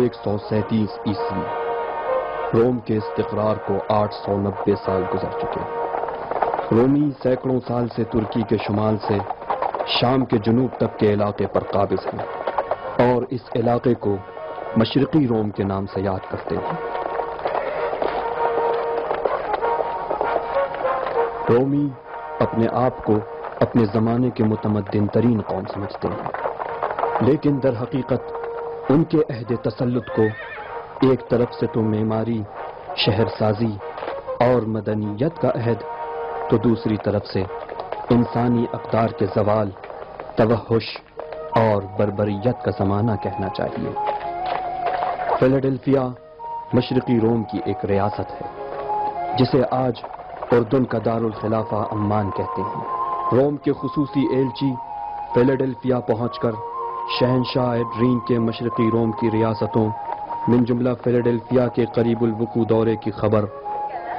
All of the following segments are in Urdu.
137 عیسوی روم کے استقرار کو 890 سال گزر چکے۔ رومی سینکڑوں سال سے ترکی کے شمال سے شام کے جنوب تک کے علاقے پر قابض ہیں اور اس علاقے کو مشرقی روم کے نام سے یاد کرتے ہیں۔ رومی اپنے آپ کو اپنے زمانے کے متمدن ترین قوم سمجھتے ہیں، لیکن در حقیقت ان کے عہد تسلط کو ایک طرف سے تو معماری، شہر سازی اور مدنیت کا عہد، تو دوسری طرف سے انسانی اقدار کے زوال، توحش اور بربریت کا زمانہ کہنا چاہیے۔ فیلاڈیلفیا مشرقی روم کی ایک ریاست ہے جسے آج اردن کا دارالخلافہ عمان کہتے ہیں۔ روم کے خصوصی ایلچی فیلاڈیلفیا پہنچ کر شہنشاہ ایڈرین کے مشرقی روم کی ریاستوں من جملہ فیلاڈیلفیا کے قریب الوقوع دورے کی خبر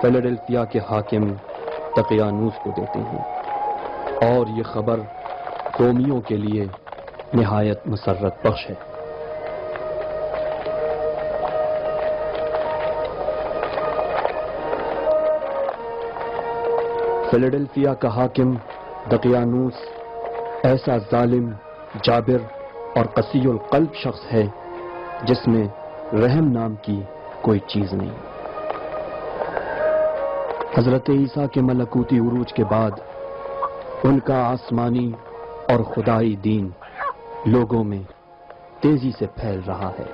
فیلاڈیلفیا کے حاکم دقیانوس کو دیتے ہیں، اور یہ خبر رومیوں کے لیے نہایت مسرت بخش ہے۔ فیلاڈیلفیا کا حاکم دقیانوس ایسا ظالم، جابر اور قسی القلب شخص ہے جس میں رحم نام کی کوئی چیز نہیں۔ حضرت عیسیٰ کے ملکوتی عروج کے بعد ان کا آسمانی اور خدائی دین لوگوں میں تیزی سے پھیل رہا ہے،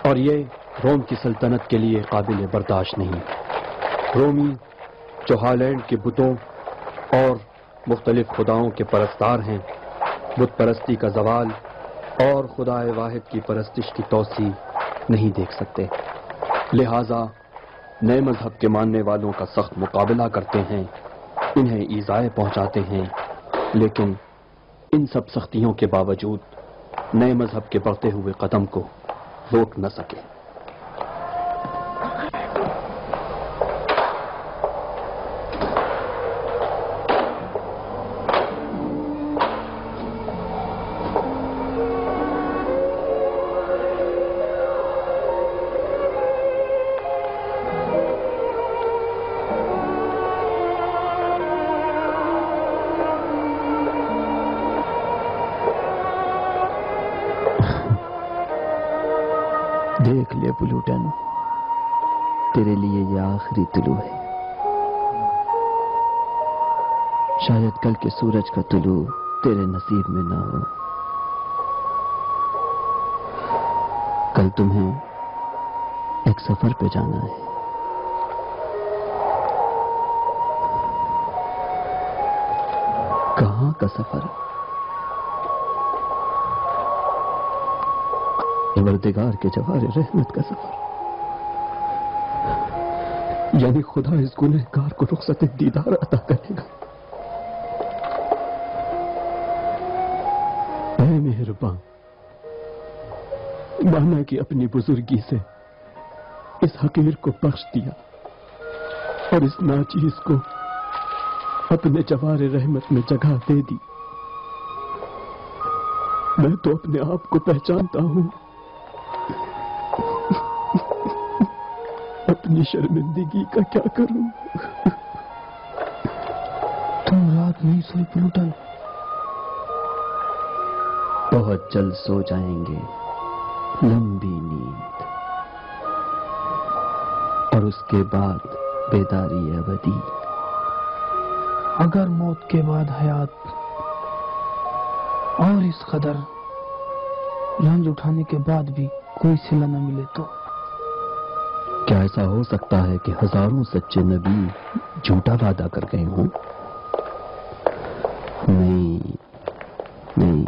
اور یہ روم کی سلطنت کے لیے قابل برداشت نہیں۔ رومی جو ہالینڈ کے بتوں اور مختلف خداؤں کے پرستار ہیں، بت پرستی کا زوال اور خدا واحد کی پرستش کی توسیع نہیں دیکھ سکتے، لہذا نئے مذہب کے ماننے والوں کا سخت مقابلہ کرتے ہیں، انہیں ایذائیں پہنچاتے ہیں، لیکن ان سب سختیوں کے باوجود نئے مذہب کے بڑھتے ہوئے قدم کو روک نہ سکے۔ دیکھ لے پلوٹن، تیرے لیے یہ آخری طلوع ہے۔ شاید کل کے سورج کا طلوع تیرے نصیب میں نہ ہو۔ کل تمہیں ایک سفر پہ جانا ہے۔ کہاں کا سفر؟ پروردگار کے جوار رحمت کا سفر، یعنی خدا اس گنہگار کو رخصت دیدار عطا کرے گا۔ اے مہربان، مانا کہ اپنی بزرگی سے اس حقیر کو بخش دیا اور اس ناچیز کو اپنے جوار رحمت میں جگہ دے دی۔ میں تو اپنے آپ کو پہچانتا ہوں، اپنی شرمندگی کا کیا کروں؟ تم رات نہیں سوئی پلوٹن؟ بہت جلد سو جائیں گے، لمبی نیند، اور اس کے بعد بیداری ابدی۔ اگر موت کے بعد حیات اور اس قدر رنج اٹھانے کے بعد بھی کوئی صلہ نہ ملے تو کیا ایسا ہو سکتا ہے کہ ہزاروں سچے نبی جھوٹا وعدہ کر گئے ہوں؟ نہیں نہیں۔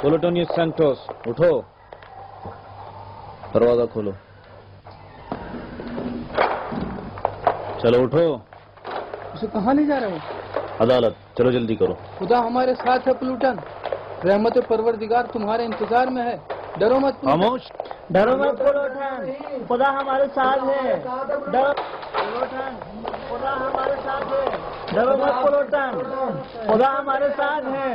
پولوٹونیوس سینٹوس، اٹھو، دروازہ کھولو، چلو اٹھو۔ اسے کہاں لے جا رہے ہو؟ عدالت، چلو جلدی کرو۔ خدا ہمارے ساتھ ہے پلوٹن، رحمت پروردگار تمہارے انتظار میں ہے، ڈرو مت پلوٹن۔ خاموش، ڈرو مت پلوٹن، خدا ہمارے ساتھ ہے، ڈرو پلوٹن، خدا ہمارے ساتھ ہے، ڈرو مت پلوٹن، خدا ہمارے ساتھ ہے۔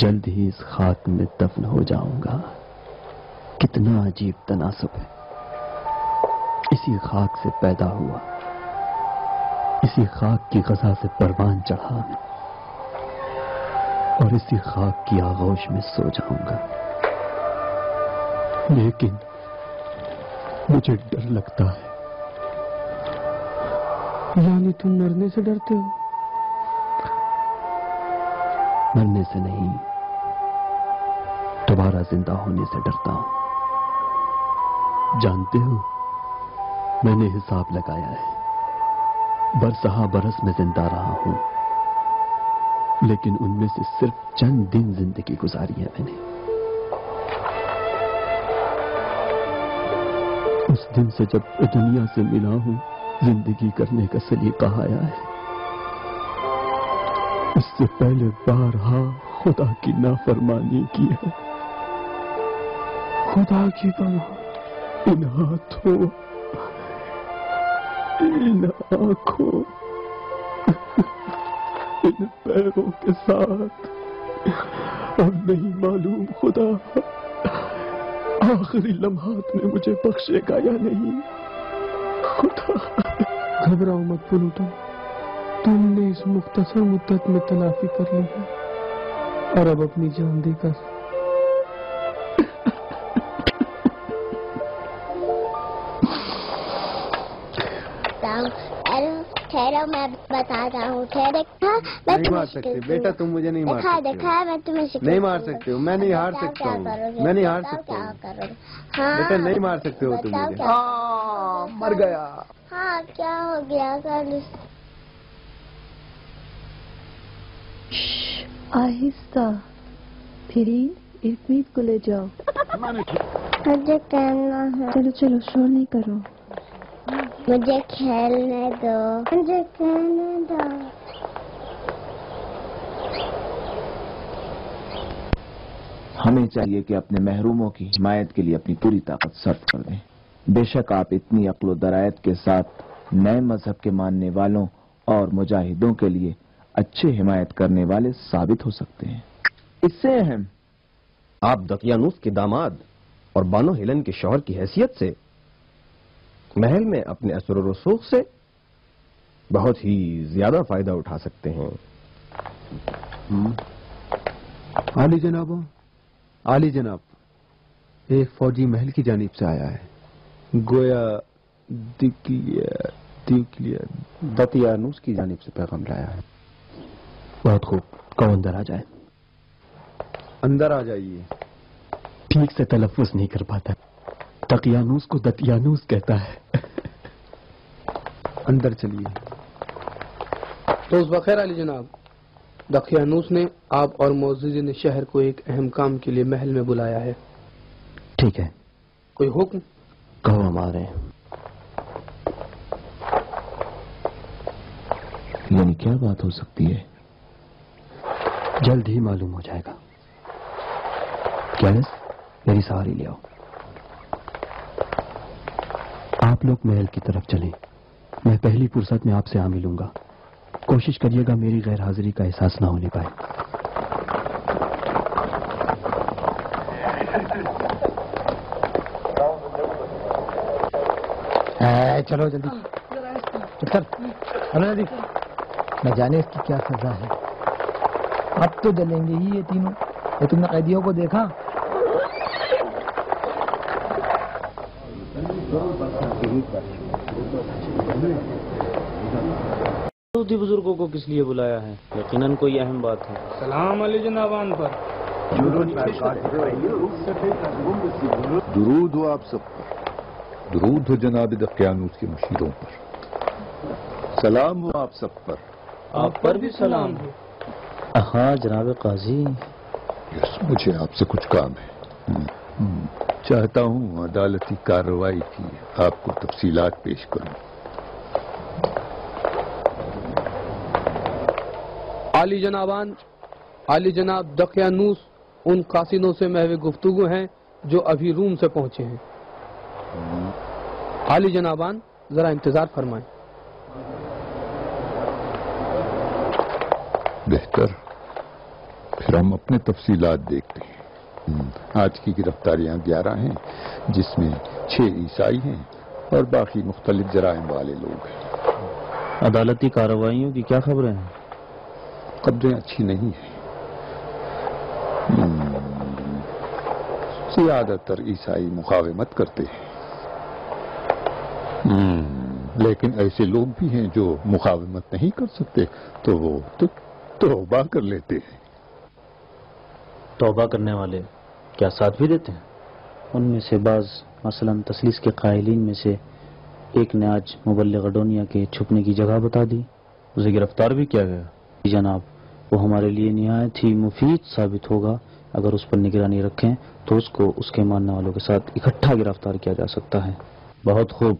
جلد ہی اس خاک میں دفن ہو جاؤں گا. کتنا عجیب تناسب ہے. اسی خاک سے پیدا ہوا, اسی خاک کی غذا سے پروان چڑھا, اور اسی خاک کی آغوش میں سو جاؤں گا. لیکن مجھے ڈر لگتا ہے. یعنی تم مرنے سے ڈرتے ہو؟ مرنے سے نہیں, دوبارہ زندہ ہونے سے ڈرتا ہوں. جانتے ہو, میں نے حساب لگایا ہے. برسہا برس میں زندہ رہا ہوں, لیکن ان میں سے صرف چند دن زندگی گزاری ہے میں نے. اس دن سے جب دنیا سے ملا ہوں, زندگی کرنے کا سلیقہ آیا ہے. اس سے پہلے بارہا خدا کی نافرمانی کی ہے. خدا کی پناہ. ان ہاتھوں, ان آنکھوں, ان پیروں کے ساتھ. اور نہیں معلوم خدا آخری لمحات میں مجھے بخشے گا یا نہیں. خدا, گھبراؤ مت پلوٹو. تم نے اس مختصر مدت میں تلافی کر لی ہے, اور اب اپنی جان دے کر. ٹھہرو, میں بتاتا ہوں. نہیں مار سکتے بیٹا, تم مجھے نہیں مار سکتے. میں تمہیں نہیں مار سکتے ہو, میں نہیں ہار سکتا ہوں. میں نہیں ہار سکتا ہوں بیٹا, نہیں مار سکتے ہو تم مجھے. مر گیا. ہاں, کیا ہو گیا؟ آہستہ. پھرین ارپید کو لے جاؤ. مجھے کہنا ہے. چلو چلو, شور نہیں کرو. مجھے کھیلنے دو, مجھے کھیلنے دو. ہمیں چاہیے کہ اپنے محروموں کی حمایت کے لیے اپنی پوری طاقت صرف کر دیں. بے شک آپ اتنی عقل و درایت کے ساتھ نئے مذہب کے ماننے والوں اور مجاہدوں کے لیے اچھے حمایت کرنے والے ثابت ہو سکتے ہیں. اس سے اہم, آپ دقیانوس کے داماد اور بانو ہیلن کے شوہر کی حیثیت سے محل میں اپنے اثر و رسوخ سے بہت ہی زیادہ فائدہ اٹھا سکتے ہیں. عالی جناب, عالی جناب, ایک فوجی محل کی جانب سے آیا ہے. گویا دقیانوس کی جانب سے پیغام لایا ہے. بہت خوب, کون اندر آ جائے. اندر آ جائیے. ٹھیک سے تلفظ نہیں کر پاتا. دقیانوس کو دقیانوس کہتا ہے. اندر چلیے. تو بخیر علی جناب. دقیانوس نے آپ اور معززین شہر کو ایک اہم کام کے لیے محل میں بلایا ہے. ٹھیک ہے, کوئی حکم؟ کہو, ہم آ رہے ہیں. یعنی کیا بات ہو سکتی ہے؟ جلد ہی معلوم ہو جائے گا. کیالس, میری سہاری لے آؤ. آپ لوگ محل کی طرف چلیں. میں پہلی فرصت میں آپ سے آ ملوں گا. کوشش کریے گا میری غیر حاضری کا احساس نہ ہونے پائے. چلو جلدی, چل جلدی. نہ جانے اس کی کیا سزا ہے. اب تو جلیں گے ہی یہ تینوں. یہ تم نے قیدیوں کو دیکھا؟ بزرگوں کو کس لیے بلایا ہے؟ یقیناً کوئی اہم بات ہے. سلام علی جنابان پر. درود ہو آپ سب پر. درود ہو جناب دقیانوس کے مشیروں پر. سلام ہو آپ سب پر. آپ پر بھی سلام ہو. ہاں جناب قاضی. یس, مجھے آپ سے کچھ کام ہے. چاہتا ہوں عدالتی کارروائی کی آپ کو تفصیلات پیش کروں. عالی جنابان, عالی جناب دقیانوس ان قاصدوں سے محو گفتگو ہیں جو ابھی روم سے پہنچے ہیں. عالی جنابان, ذرا انتظار فرمائیں. بہتر, پھر ہم اپنے تفصیلات دیکھتے ہیں۔ آج کی گرفتاریاں 11 ہیں، جس میں 6 عیسائی ہیں اور باقی مختلف جرائم والے لوگ ہیں۔ عدالتی کارروائیوں کی کیا خبریں ہیں؟ خبریں اچھی نہیں ہیں۔ زیادہ تر عیسائی مقاومت کرتے ہیں، لیکن ایسے لوگ بھی ہیں جو مقاومت نہیں کر سکتے تو وہ توبہ کر لیتے ہیں۔ توبہ کرنے والے کیا ساتھ بھی دیتے ہیں؟ ان میں سے بعض، مثلا تسلیس کے قائلین میں سے ایک نے آج مبلغ اڈونیا کے چھپنے کی جگہ بتا دی۔ اسے گرفتار بھی کیا گیا؟ جی جناب، وہ ہمارے لیے نہایت ہی مفید ثابت ہوگا۔ اگر اس پر نگرانی رکھیں تو اس کو اس کے ماننے والوں کے ساتھ اکٹھا گرفتار کیا جا سکتا ہے۔ بہت خوب،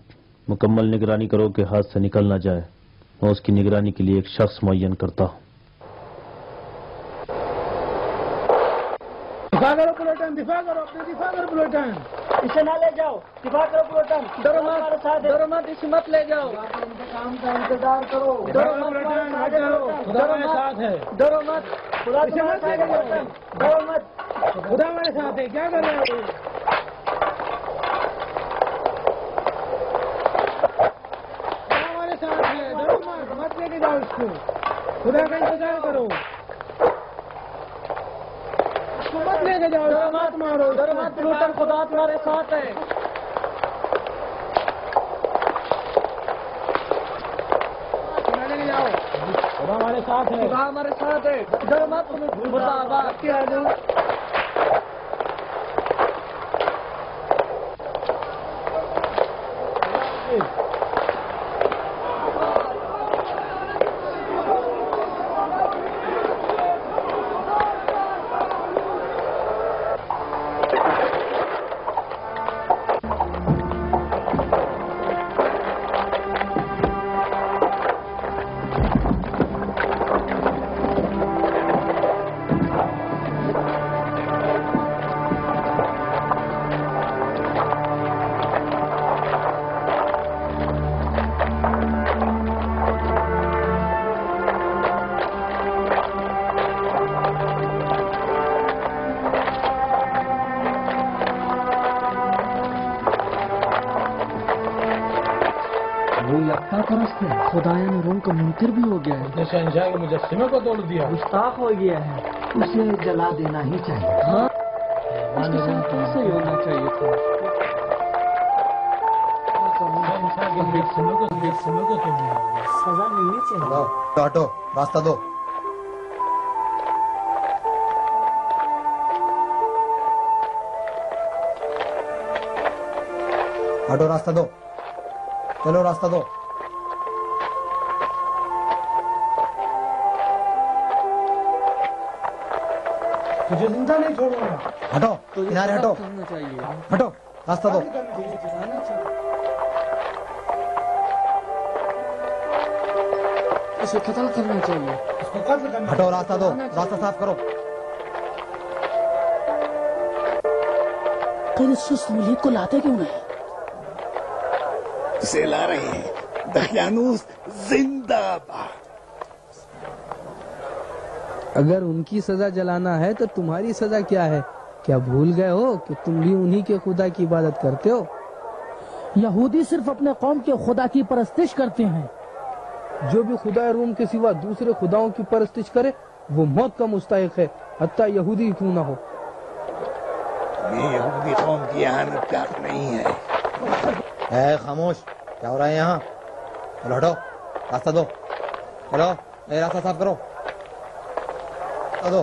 مکمل نگرانی کرو کہ ہاتھ سے نکل نہ جائے۔ میں اس کی نگرانی کے لیے ایک شخص معین کرتا ہوں۔ دفاع کرو پلوٹن، دفاع کرو، اپنے دفاع کرو پلوٹن۔ اسے نہ لے جاؤ، دفاع کرو پلوٹن۔ ڈرو مت، ڈرو مت، اسے مت لے جاؤ۔ کام کا انتظار کرو۔ ڈرو مت پلوٹن، خدا ہمارے ساتھ ہے۔ ڈرو مت، خدا تمہارے ساتھ ہے پلوٹن۔ ڈرو مت، خدا ہمارے ساتھ ہے۔ کیا کر رہے ہو؟ خدا ہمارے ساتھ ہے، ڈرو مت، مت لے کے جاؤ اس کو۔ خدا کا انتظار کرو، مت لے کے جاؤ، مت مارو، ڈرو مت پلوٹن، خدا تمہارے ساتھ ہے۔ لے کے جاؤ، خدا ہمارے ساتھ ہے، خدا ہمارے ساتھ ہے، ڈرو مت، خدا آباد کیا ہے۔ خدایا نے روم کا منکر بھی ہو گیا ہے۔ شہنشاہ کے مجسمے کو توڑ دیا، گستاخ ہو گیا ہے، اسے جلا دینا ہی چاہیے۔ ہاں، اس کے ساتھ ایسا ہی ہونا چاہیے تھا۔ شہنشاہ کے مجسمے کو توڑ دیا، سزا ملنی چاہیے۔ ہٹو، راستہ دو۔ ہٹو، راستہ دو، چلو راستہ دو۔ تجھے زندہ نہیں چھوڑوں گا۔ ہٹو، کنارے ہٹو، ہٹو، راستہ دو۔ اسے قتل کرنا چاہیے، اس کو قتل کرنا۔ ہٹو، راستہ دو، راستہ صاف کرو۔ کہیں سست ملک کو لاتے کیوں نہیں؟ اسے لا رہے ہیں۔ دقیانوس زندہ باد۔ اگر ان کی سزا جلانا ہے تو تمہاری سزا کیا ہے؟ کیا بھول گئے ہو کہ تم بھی انہی کے خدا کی عبادت کرتے ہو؟ یہودی صرف اپنے قوم کے خدا کی پرستش کرتے ہیں۔ جو بھی خدا روم کے سوا دوسرے خداؤں کی پرستش کرے وہ موت کا مستحق ہے، حتیٰ یہودی کیوں نہ ہو۔ یہ یہودی قوم کی اہانت کا حق نہیں ہے۔ اے خاموش، کیا ہو رہا ہے یہاں؟ چلو ہٹو، راستہ دو، چلو، اے راستہ صاف کرو، راستہ دو۔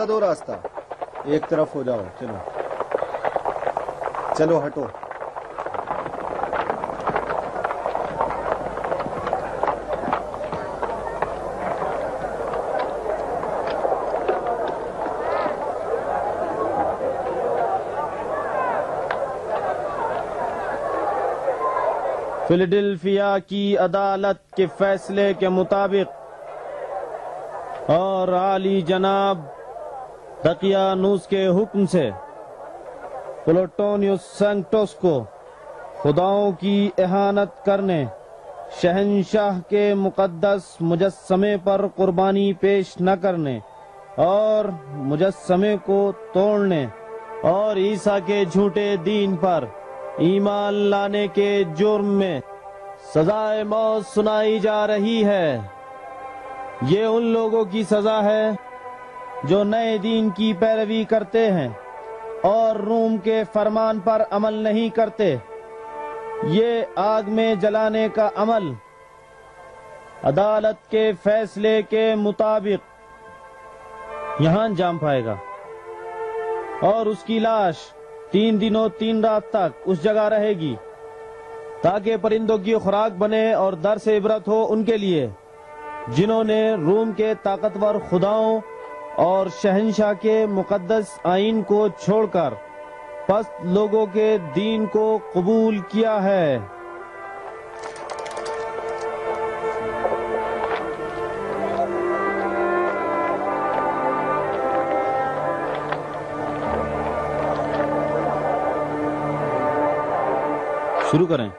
دو راستہ ایک طرف ہو جاؤ. چلو چلو ہٹو. فیلاڈیلفیا کی عدالت کے فیصلے کے مطابق اور عالی جناب دقیانوس کے حکم سے پلوٹونیوس سینکٹوس کو خداؤں کی اہانت کرنے، شہنشاہ کے مقدس مجسمے پر قربانی پیش نہ کرنے اور مجسمے کو توڑنے اور عیسیٰ کے جھوٹے دین پر ایمان لانے کے جرم میں سزائے موت سنائی جا رہی ہے. یہ ان لوگوں کی سزا ہے جو نئے دین کی پیروی کرتے ہیں اور روم کے فرمان پر عمل نہیں کرتے. یہ آگ میں جلانے کا عمل عدالت کے فیصلے کے مطابق یہاں انجام پائے گا اور اس کی لاش 3 دنوں 3 رات تک اس جگہ رہے گی تاکہ پرندوں کی خوراک بنے اور درس عبرت ہو ان کے لیے جنہوں نے روم کے طاقتور خداؤں اور شہنشاہ کے مقدس آئین کو چھوڑ کر پست لوگوں کے دین کو قبول کیا ہے. شروع کریں.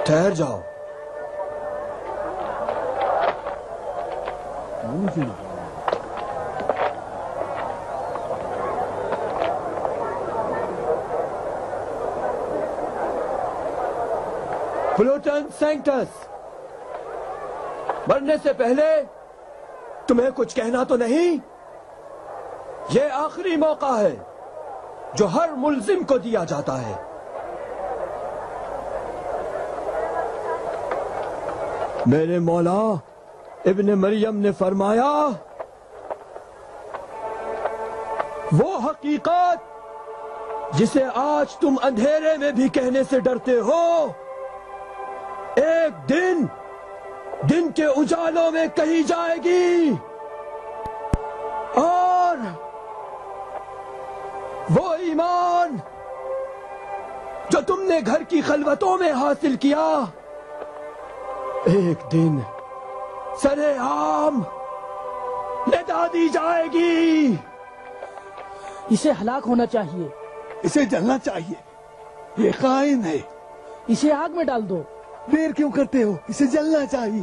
ٹھہر جاؤ. پلوٹن سینکٹس، مرنے سے پہلے تمہیں کچھ کہنا تو نہیں؟ یہ آخری موقع ہے جو ہر ملزم کو دیا جاتا ہے. میرے مولا ابن مریم نے فرمایا، وہ حقیقت جسے آج تم اندھیرے میں بھی کہنے سے ڈرتے ہو، ایک دن کے اجالوں میں کہی جائے گی. اور وہ ایمان جو تم نے گھر کی خلوتوں میں حاصل کیا، ایک دن سرے عام ندا دی جائے گی. اسے ہلاک ہونا چاہیے. اسے جلنا چاہیے. یہ خائن ہے. اسے آگ میں ڈال دو. دیر کیوں کرتے ہو؟ اسے جلنا چاہیے.